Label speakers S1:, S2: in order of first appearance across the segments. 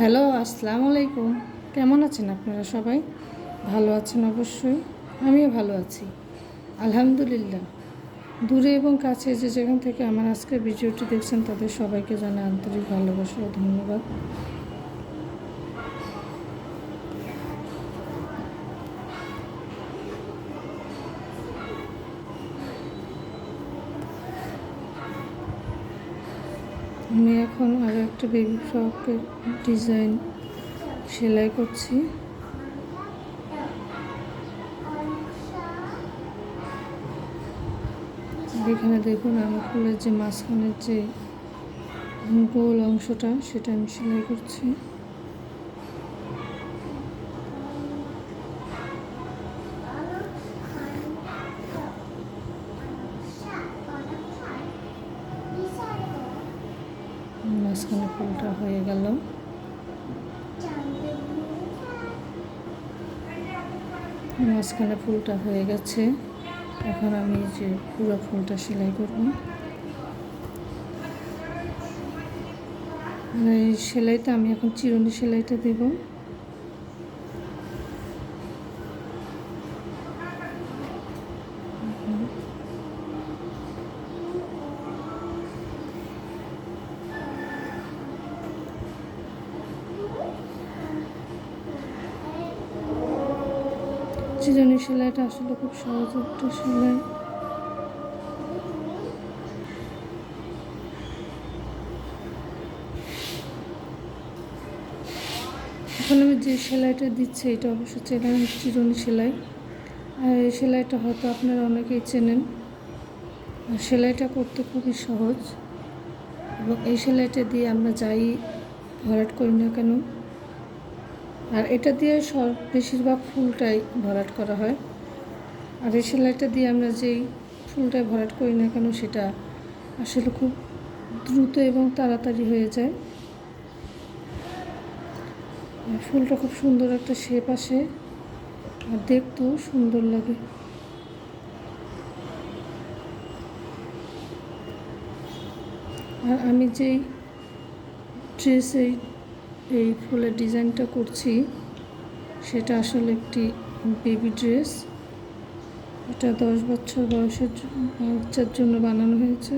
S1: Hello, আসসালামু আলাইকুম। কেমন আছেন আপনারা সবাই? ভালো আছেন অবশ্যই। আমিও ভালো আছি, আলহামদুলিল্লাহ। দূরে এবং কাছে যে যেখান থেকে আমার আজকের ভিডিওটি দেখছেন তাদের সবাইকে জানাই আন্তরিক ভালোবাসা ও ধন্যবাদ। আমি এখন আরও একটা বেবি ফ্রকের ডিজাইন সেলাই করছি। এখানে দেখুন আমি ফুলের যে মাঝখানের যে গোল অংশটা সেটা আমি সেলাই করছি। মাঝখানে ফুলটা হয়ে গেল। মাঝখানে ফুলটা হয়ে গেছে। এখন আমি যে পুরো ফুলটা সেলাই করব। এই সেলাইটা আমি এখন চিরুনি সেলাইটা দেব। চিরুনি সেলাইটা আসলে খুব সহজ একটা সেলাই। এখন আমি যে সেলাইটা দিচ্ছি এটা অবশ্য চিরুনি সেলাই। আর এই সেলাইটা হয়তো আপনারা অনেকেই চেনেন। আর সেলাইটা করতে খুবই সহজ এবং এই সেলাইটা দিয়ে আমরা যাই ভরাট করি না কেন, আর এটা দিয়ে বেশিরভাগ ফুলটাই ভরাট করা হয়। আর এই সেলাইটা দিয়ে আমরা যেই ফুলটাই ভরাট করি না কেন সেটা আসলে খুব দ্রুত এবং তাড়াতাড়ি হয়ে যায়। ফুলটা খুব সুন্দর একটা শেপ আসে আর দেখতেও সুন্দর লাগে। আর আমি যেই ড্রেসে এই ফুলের ডিজাইনটা করছি সেটা আসলে একটি বেবি ড্রেস। এটা 10 বছর বয়সের বাচ্চার জন্য বানানো হয়েছে।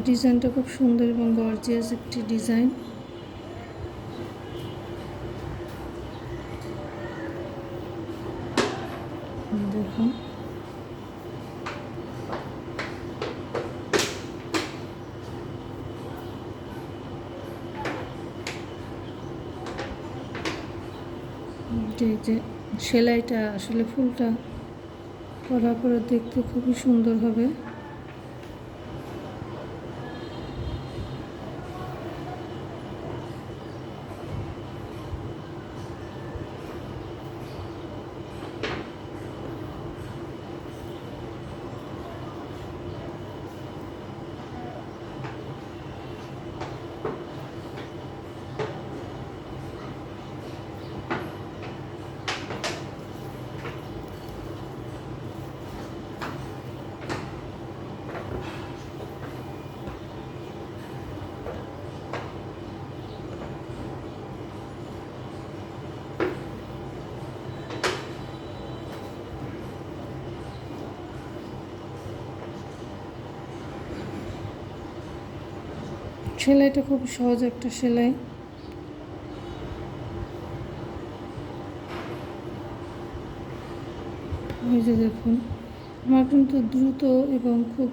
S1: ডিজাইনটা খুব সুন্দর এবং গর্জিয়াস একটি ডিজাইন। দেখুন যে সেলাইটা আসলে ফুলটা করার পরে দেখতে খুবই সুন্দর হবে। সেলাইটা খুব সহজ একটা সেলাই। এই যে দেখুন আমার কিন্তু দ্রুত এবং খুব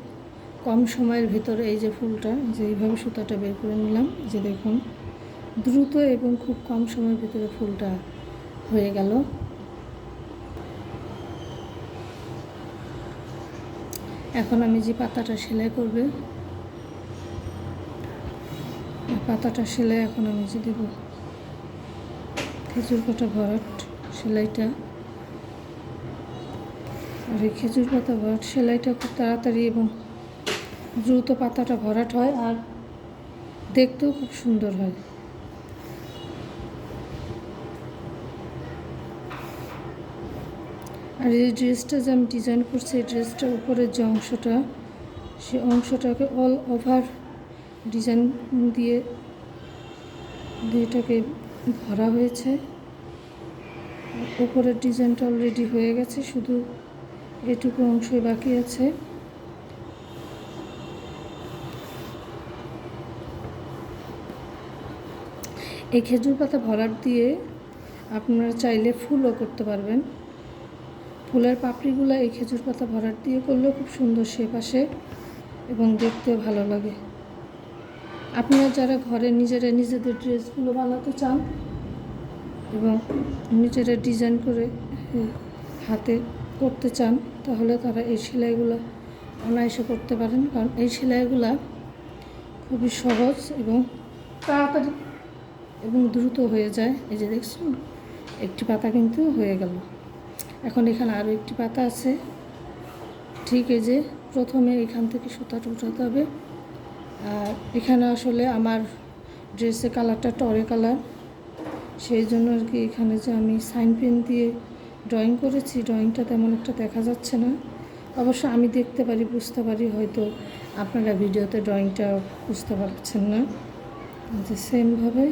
S1: কম সময়ের ভিতরে এই যে ফুলটা যে এইভাবে সুতাটা বের করে নিলাম, যে দেখুন দ্রুত এবং খুব কম সময়ের ভিতরে ফুলটা হয়ে গেল। এখন আমি যে পাতাটা সেলাই করবে পাতাটা সেলাই এখন আমি যে দেব খেজুর পাতা ভরাট সেলাইটা। আর এই খেজুর পাতা ভরাট সেলাইটা খুব তাড়াতাড়ি এবং দ্রুত পাতাটা ভরাট হয়। আর দেখতেও খুব সুন্দর হয়। আর এই ড্রেসটা যে আমি ডিজাইন করছি, এই ড্রেসটার উপরের যে অংশটা, সেই অংশটাকে অল ওভার ডিজাইন দিয়ে এটাকে ভরা হয়েছে। উপরের ডিজাইনটা অলরেডি হয়ে গেছে, শুধু এটুকু অংশই বাকি আছে। এই খেজুর পাতা ভরাট দিয়ে আপনারা চাইলে ফুলও করতে পারবেন। ফুলের পাপড়িগুলো এই খেজুর পাতা ভরাট দিয়ে করলেও খুব সুন্দর শেপ আসে এবং দেখতেও ভালো লাগে। আপনারা যারা ঘরে নিজেদের ড্রেসগুলো বানাতে চান এবং নিজেরা ডিজাইন করে হাতে করতে চান, তাহলে তারা এই সেলাইগুলো অনায়াসে করতে পারেন, কারণ এই সেলাইগুলো খুবই সহজ এবং তাড়াতাড়ি এবং দ্রুত হয়ে যায়। এই যে দেখছেন, একটি পাতা কিন্তু হয়ে গেল। এখন এখানে আরও একটি পাতা আছে। ঠিক এই যে প্রথমে এখান থেকে সুতাটা উঠাতে হবে। আর এখানে আসলে আমার ড্রেসের কালারটা টরে কালার, সেই জন্য আর কি এখানে যে আমি সাইন পেন দিয়ে ড্রয়িং করেছি, ড্রয়িংটা তেমন একটা দেখা যাচ্ছে না। অবশ্য আমি দেখতে পারি, বুঝতে পারি, হয়তো আপনারা ভিডিওতে ড্রয়িংটা বুঝতে পারছেন না। যে সেমভাবে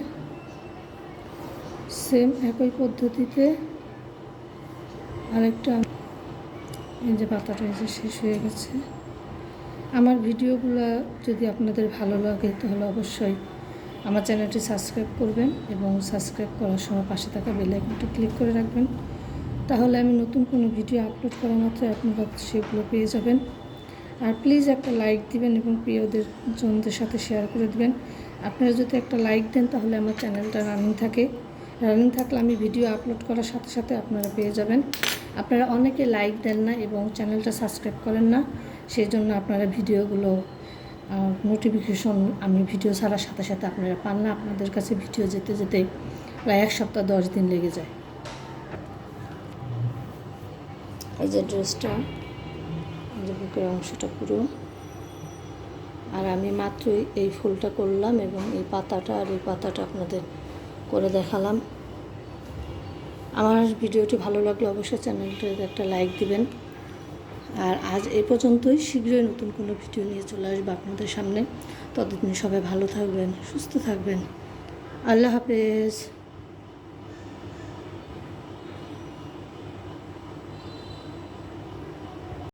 S1: সেম একই পদ্ধতিতে আরেকটা, এই যে পাতাটা এই যে শেষ হয়ে গেছে। আমার ভিডিওগুলো যদি আপনাদের ভালো লাগে তাহলে অবশ্যই আমার চ্যানেলটি সাবস্ক্রাইব করবেন এবং সাবস্ক্রাইব করার সময় পাশে থাকা বেল আইকনটি ক্লিক করে রাখবেন, তাহলে আমি নতুন কোনো ভিডিও আপলোড করা মাত্র আপনারা সেগুলো পেয়ে যাবেন। আর প্লিজ একটা লাইক দিবেন এবং প্রিয়দের জনদের সাথে শেয়ার করে দিবেন। আপনারা যদি একটা লাইক দেন তাহলে আমার চ্যানেলটা রানিং থাকলে আমি ভিডিও আপলোড করার সাথে সাথে আপনারা পেয়ে যাবেন। আপনারা অনেকে লাইক দেন না এবং চ্যানেলটা সাবস্ক্রাইব করেন না, সেই জন্য আপনারা ভিডিওগুলো নোটিফিকেশন আমি ভিডিও ছাড়ার সাথে সাথে আপনারা পান না। আপনাদের কাছে ভিডিও যেতে যেতে প্রায় 1 সপ্তাহ 10 দিন লেগে যায়। এই যে ড্রেসটা, এই যে বুকের অংশটা পুরো, আর আমি মাত্রই এই ফুলটা করলাম এবং এই পাতাটা আর এই পাতাটা আপনাদের করে দেখালাম। আমার ভিডিওটি ভালো লাগলে অবশ্যই চ্যানেলটাতে একটা লাইক দিবেন। আর আজ এই পর্যন্তই, শীঘ্রই নতুন কোনো ভিডিও নিয়ে চলে আসবো আপনাদের সামনে। ততদিন সবাই ভালো থাকবেন, সুস্থ থাকবেন। আল্লাহ হাফেজ।